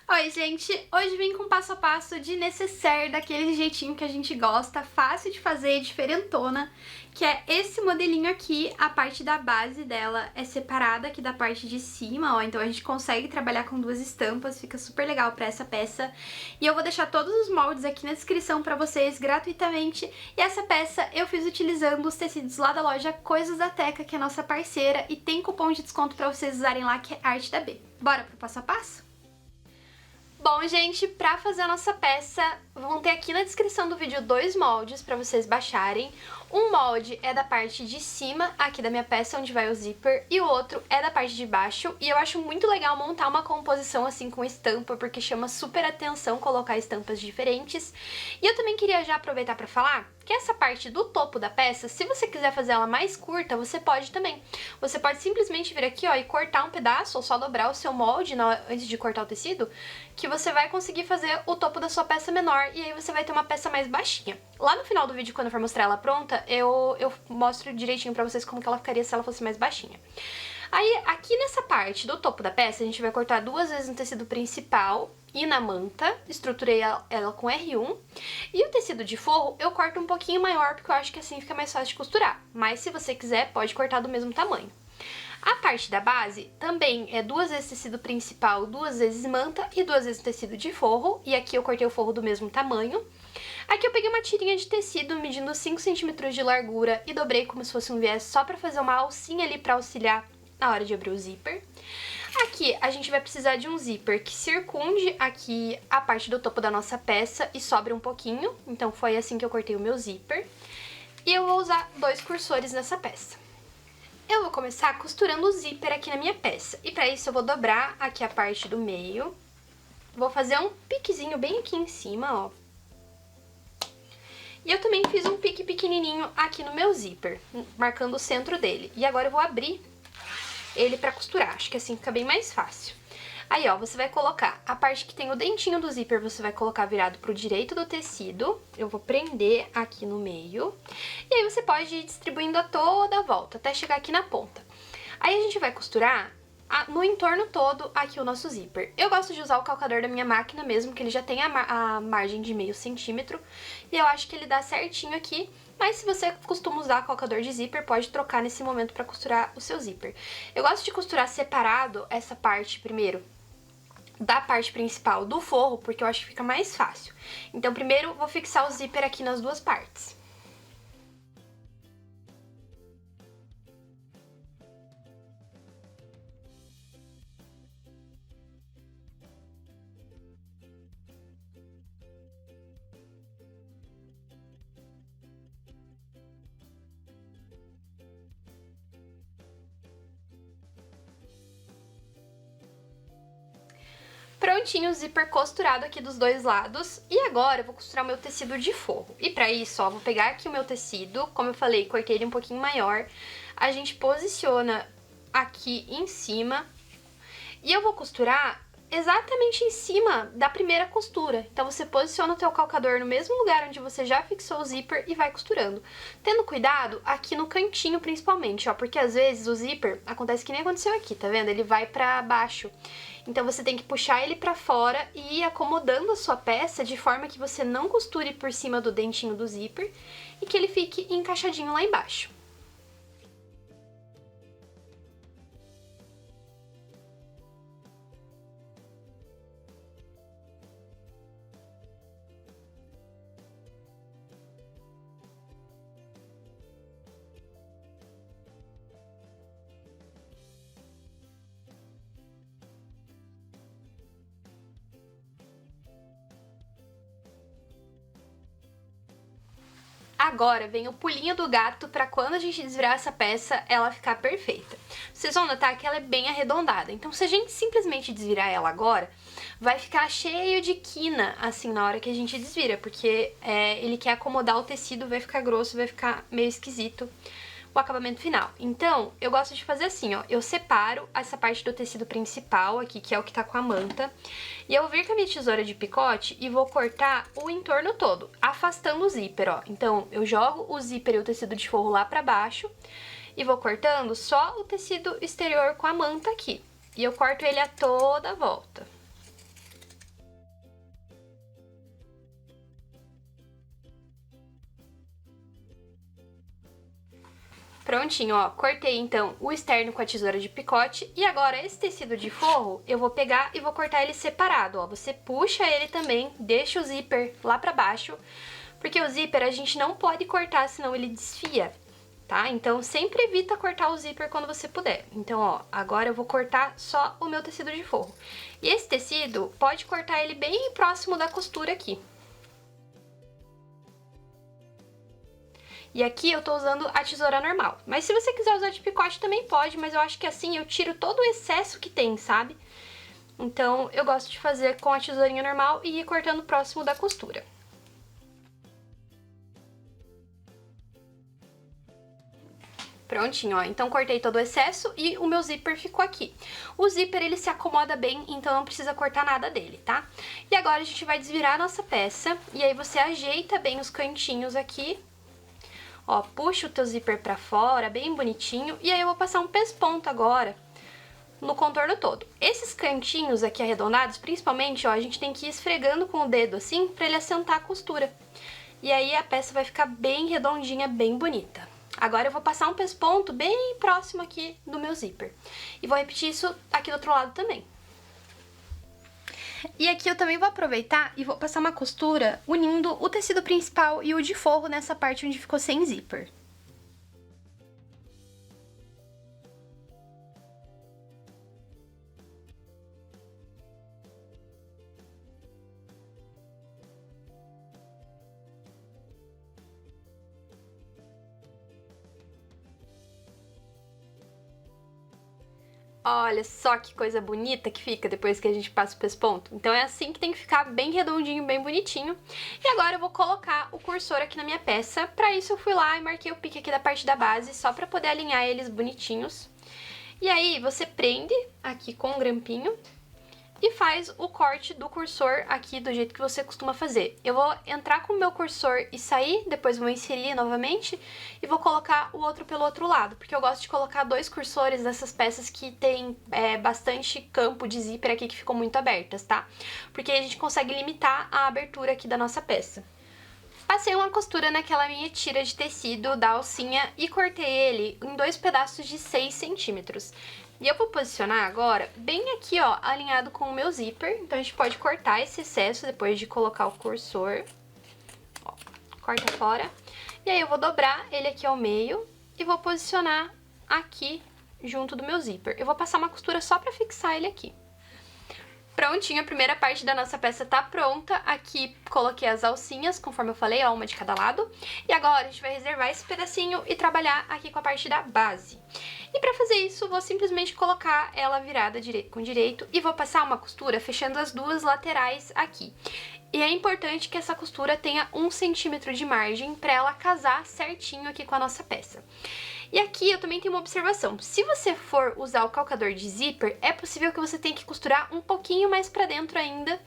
Oi, gente! Hoje vim com um passo a passo de necessaire, daquele jeitinho que a gente gosta, fácil de fazer, diferentona, que é esse modelinho aqui. A parte da base dela é separada aqui da parte de cima, ó, então a gente consegue trabalhar com duas estampas, fica super legal pra essa peça. E eu vou deixar todos os moldes aqui na descrição pra vocês gratuitamente. E essa peça eu fiz utilizando os tecidos lá da loja Coisas da Teca, que é a nossa parceira, e tem cupom de desconto pra vocês usarem lá, que é Arte da B. Bora pro passo a passo? Bom, gente, pra fazer a nossa peça, vão ter aqui na descrição do vídeo dois moldes pra vocês baixarem. Um molde é da parte de cima, aqui da minha peça, onde vai o zíper, e o outro é da parte de baixo. E eu acho muito legal montar uma composição assim com estampa, porque chama super atenção colocar estampas diferentes. E eu também queria já aproveitar pra falar que essa parte do topo da peça, se você quiser fazer ela mais curta, você pode também. Você pode simplesmente vir aqui, ó, e cortar um pedaço, ou só dobrar o seu molde antes de cortar o tecido, que você vai conseguir fazer o topo da sua peça menor, e aí você vai ter uma peça mais baixinha. Lá no final do vídeo, quando eu for mostrar ela pronta, eu mostro direitinho pra vocês como que ela ficaria se ela fosse mais baixinha. Aí, aqui nessa parte do topo da peça, a gente vai cortar duas vezes no tecido principal e na manta. Estruturei ela com R1. E o tecido de forro eu corto um pouquinho maior, porque eu acho que assim fica mais fácil de costurar. Mas se você quiser, pode cortar do mesmo tamanho. A parte da base também é duas vezes tecido principal, duas vezes manta e duas vezes tecido de forro. E aqui eu cortei o forro do mesmo tamanho. Aqui eu peguei uma tirinha de tecido medindo 5 cm de largura e dobrei como se fosse um viés só pra fazer uma alcinha ali pra auxiliar na hora de abrir o zíper. Aqui a gente vai precisar de um zíper que circunde aqui a parte do topo da nossa peça e sobre um pouquinho. Então foi assim que eu cortei o meu zíper. E eu vou usar dois cursores nessa peça. Eu vou começar costurando o zíper aqui na minha peça. E pra isso eu vou dobrar aqui a parte do meio. Vou fazer um piquezinho bem aqui em cima, ó. E eu também fiz um pique pequenininho aqui no meu zíper, marcando o centro dele. E agora eu vou abrir ele pra costurar, acho que assim fica bem mais fácil. Aí, ó, você vai colocar a parte que tem o dentinho do zíper, você vai colocar virado pro direito do tecido. Eu vou prender aqui no meio. E aí você pode ir distribuindo a toda a volta, até chegar aqui na ponta. Aí a gente vai costurar no entorno todo aqui o nosso zíper. Eu gosto de usar o calcador da minha máquina mesmo, que ele já tem a margem de meio centímetro. E eu acho que ele dá certinho aqui. Mas se você costuma usar calcador de zíper, pode trocar nesse momento pra costurar o seu zíper. Eu gosto de costurar separado essa parte primeiro da parte principal do forro, porque eu acho que fica mais fácil. Então primeiro vou fixar o zíper aqui nas duas partes. Prontinho o zíper costurado aqui dos dois lados. E agora eu vou costurar o meu tecido de forro. E pra isso, ó, vou pegar aqui o meu tecido, como eu falei, cortei ele um pouquinho maior. A gente posiciona aqui em cima. E eu vou costurar exatamente em cima da primeira costura. Então você posiciona o teu calcador no mesmo lugar onde você já fixou o zíper e vai costurando. Tendo cuidado aqui no cantinho principalmente, ó, porque às vezes o zíper, acontece que nem aconteceu aqui, tá vendo? Ele vai pra baixo. Então você tem que puxar ele pra fora e ir acomodando a sua peça de forma que você não costure por cima do dentinho do zíper e que ele fique encaixadinho lá embaixo. Agora vem o pulinho do gato pra quando a gente desvirar essa peça, ela ficar perfeita. Vocês vão notar que ela é bem arredondada, então se a gente simplesmente desvirar ela agora, vai ficar cheio de quina, assim, na hora que a gente desvira, porque ele quer acomodar o tecido, vai ficar grosso, vai ficar meio esquisito o acabamento final. Então, eu gosto de fazer assim, ó, eu separo essa parte do tecido principal aqui, que é o que tá com a manta, e eu vou vir com a minha tesoura de picote e vou cortar o entorno todo, afastando o zíper, ó. Então, eu jogo o zíper e o tecido de forro lá pra baixo e vou cortando só o tecido exterior com a manta aqui. E eu corto ele a toda a volta. Prontinho, ó, cortei então o externo com a tesoura de picote e agora esse tecido de forro eu vou pegar e vou cortar ele separado, ó. Você puxa ele também, deixa o zíper lá pra baixo, porque o zíper a gente não pode cortar, senão ele desfia, tá? Então sempre evita cortar o zíper quando você puder. Então, ó, agora eu vou cortar só o meu tecido de forro. E esse tecido, pode cortar ele bem próximo da costura aqui. E aqui eu tô usando a tesoura normal. Mas se você quiser usar de picote também pode, mas eu acho que assim eu tiro todo o excesso que tem, sabe? Então eu gosto de fazer com a tesourinha normal e ir cortando próximo da costura. Prontinho, ó. Então cortei todo o excesso e o meu zíper ficou aqui. O zíper, ele se acomoda bem, então não precisa cortar nada dele, tá? E agora a gente vai desvirar a nossa peça e aí você ajeita bem os cantinhos aqui. Ó, puxa o teu zíper pra fora, bem bonitinho. E aí eu vou passar um pesponto agora no contorno todo. Esses cantinhos aqui arredondados, principalmente, ó, a gente tem que ir esfregando com o dedo assim, pra ele assentar a costura. E aí a peça vai ficar bem redondinha, bem bonita. Agora eu vou passar um pesponto bem próximo aqui do meu zíper. E vou repetir isso aqui do outro lado também. E aqui eu também vou aproveitar e vou passar uma costura unindo o tecido principal e o de forro nessa parte onde ficou sem zíper. Olha só que coisa bonita que fica depois que a gente passa o pesponto. Então é assim que tem que ficar, bem redondinho, bem bonitinho. E agora eu vou colocar o cursor aqui na minha peça. Pra isso eu fui lá e marquei o pique aqui da parte da base, só pra poder alinhar eles bonitinhos. E aí você prende aqui com um grampinho e faz o corte do cursor aqui do jeito que você costuma fazer. Eu vou entrar com o meu cursor e sair, depois vou inserir novamente e vou colocar o outro pelo outro lado, porque eu gosto de colocar dois cursores nessas peças que tem bastante campo de zíper aqui que ficam muito abertas, tá? Porque aí a gente consegue limitar a abertura aqui da nossa peça. Passei uma costura naquela minha tira de tecido da alcinha e cortei ele em dois pedaços de 6 centímetros. E eu vou posicionar agora bem aqui, ó, alinhado com o meu zíper. Então a gente pode cortar esse excesso depois de colocar o cursor. Ó, corta fora. E aí eu vou dobrar ele aqui ao meio e vou posicionar aqui junto do meu zíper. Eu vou passar uma costura só pra fixar ele aqui. Prontinho, a primeira parte da nossa peça tá pronta. Aqui coloquei as alcinhas, conforme eu falei, ó, uma de cada lado. E agora a gente vai reservar esse pedacinho e trabalhar aqui com a parte da base. E pra fazer isso, vou simplesmente colocar ela virada direito com direito e vou passar uma costura fechando as duas laterais aqui. E é importante que essa costura tenha 1 centímetro de margem pra ela casar certinho aqui com a nossa peça. E aqui eu também tenho uma observação. Se você for usar o calcador de zíper, é possível que você tenha que costurar um pouquinho mais pra dentro ainda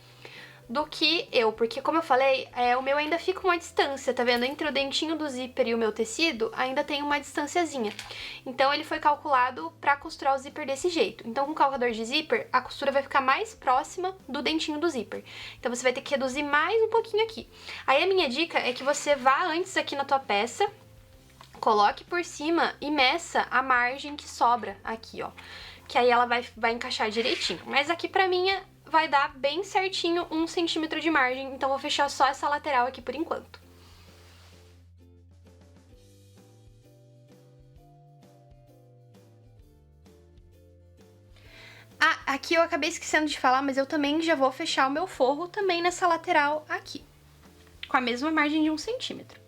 do que eu, porque como eu falei, o meu ainda fica uma distância, tá vendo? Entre o dentinho do zíper e o meu tecido, ainda tem uma distanciazinha. Então ele foi calculado pra costurar o zíper desse jeito. Então com o calcador de zíper, a costura vai ficar mais próxima do dentinho do zíper. Então você vai ter que reduzir mais um pouquinho aqui. Aí a minha dica é que você vá antes aqui na tua peça, coloque por cima e meça a margem que sobra aqui, ó. Que aí ela vai encaixar direitinho. Mas aqui pra minha vai dar bem certinho 1 centímetro de margem, então vou fechar só essa lateral aqui por enquanto. Ah, aqui eu acabei esquecendo de falar, mas eu também já vou fechar o meu forro também nessa lateral aqui, com a mesma margem de 1 centímetro.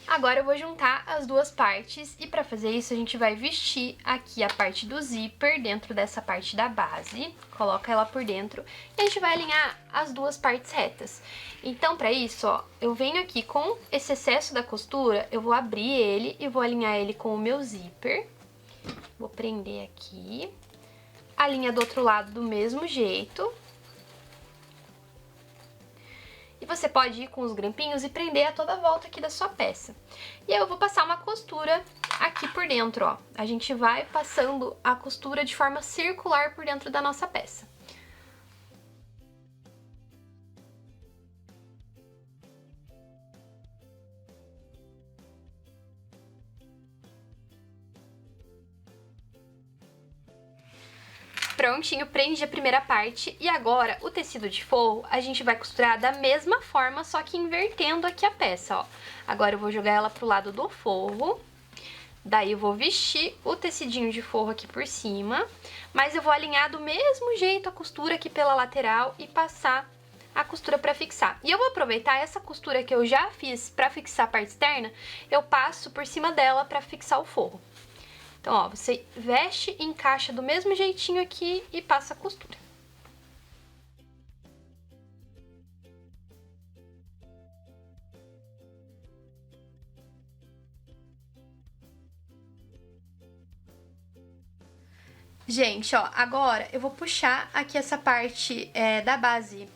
Agora eu vou juntar as duas partes e pra fazer isso a gente vai vestir aqui a parte do zíper dentro dessa parte da base, coloca ela por dentro e a gente vai alinhar as duas partes retas. Então pra isso, ó, eu venho aqui com esse excesso da costura, eu vou abrir ele e vou alinhar ele com o meu zíper, vou prender aqui, alinha do outro lado do mesmo jeito. E você pode ir com os grampinhos e prender a toda volta aqui da sua peça. E aí eu vou passar uma costura aqui por dentro, ó. A gente vai passando a costura de forma circular por dentro da nossa peça. Prontinho, prendi a primeira parte e agora o tecido de forro a gente vai costurar da mesma forma, só que invertendo aqui a peça, ó. Agora eu vou jogar ela pro lado do forro, daí eu vou vestir o tecidinho de forro aqui por cima, mas eu vou alinhar do mesmo jeito a costura aqui pela lateral e passar a costura pra fixar. E eu vou aproveitar essa costura que eu já fiz pra fixar a parte externa, eu passo por cima dela pra fixar o forro. Então, ó, você veste, encaixa do mesmo jeitinho aqui e passa a costura. Gente, ó, agora eu vou puxar aqui essa parte da base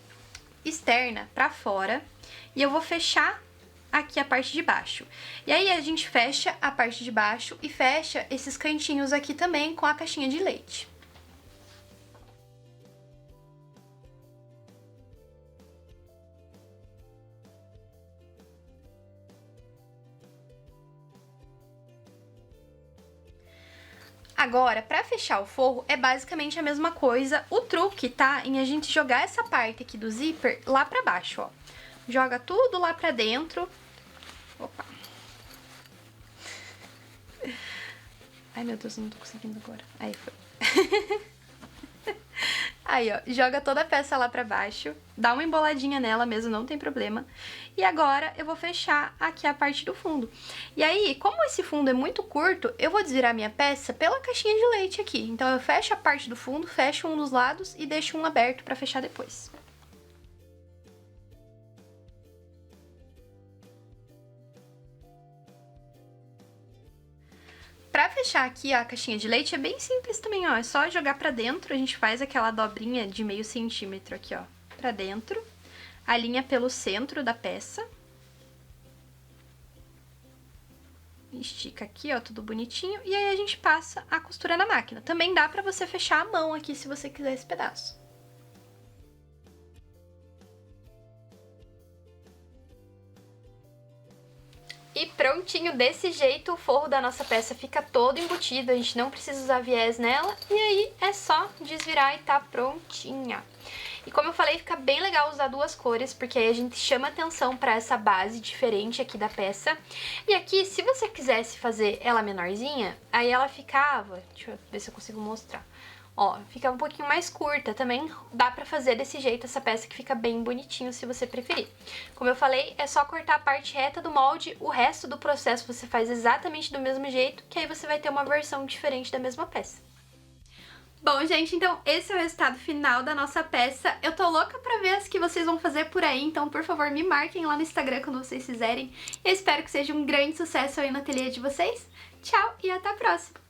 externa pra fora e eu vou fechar aqui a parte de baixo. E aí a gente fecha a parte de baixo e fecha esses cantinhos aqui também com a caixinha de leite. Agora, pra fechar o forro, é basicamente a mesma coisa. O truque tá em a gente jogar essa parte aqui do zíper lá pra baixo, ó. Joga tudo lá pra dentro. Opa. Ai, meu Deus, eu não tô conseguindo agora. Aí foi. Aí, ó, joga toda a peça lá pra baixo, dá uma emboladinha nela mesmo, não tem problema. E agora eu vou fechar aqui a parte do fundo. E aí, como esse fundo é muito curto, eu vou desvirar minha peça pela caixinha de leite aqui. Então eu fecho a parte do fundo, fecho um dos lados e deixo um aberto pra fechar depois. Pra fechar aqui ó, a caixinha de leite é bem simples também, ó. É só jogar pra dentro, a gente faz aquela dobrinha de meio centímetro aqui, ó, pra dentro. Alinha pelo centro da peça. Estica aqui, ó, tudo bonitinho. E aí a gente passa a costura na máquina. Também dá pra você fechar a mão aqui, se você quiser esse pedaço. E prontinho, desse jeito o forro da nossa peça fica todo embutido, a gente não precisa usar viés nela, e aí é só desvirar e tá prontinha. E como eu falei, fica bem legal usar duas cores, porque aí a gente chama atenção pra essa base diferente aqui da peça. E aqui, se você quisesse fazer ela menorzinha, aí ela ficava, deixa eu ver se eu consigo mostrar. Ó, fica um pouquinho mais curta, também dá pra fazer desse jeito essa peça que fica bem bonitinho se você preferir. Como eu falei, é só cortar a parte reta do molde, o resto do processo você faz exatamente do mesmo jeito, que aí você vai ter uma versão diferente da mesma peça. Bom, gente, então esse é o resultado final da nossa peça. Eu tô louca pra ver as que vocês vão fazer por aí, então por favor me marquem lá no Instagram quando vocês fizerem. Eu espero que seja um grande sucesso aí no ateliê de vocês. Tchau e até a próxima!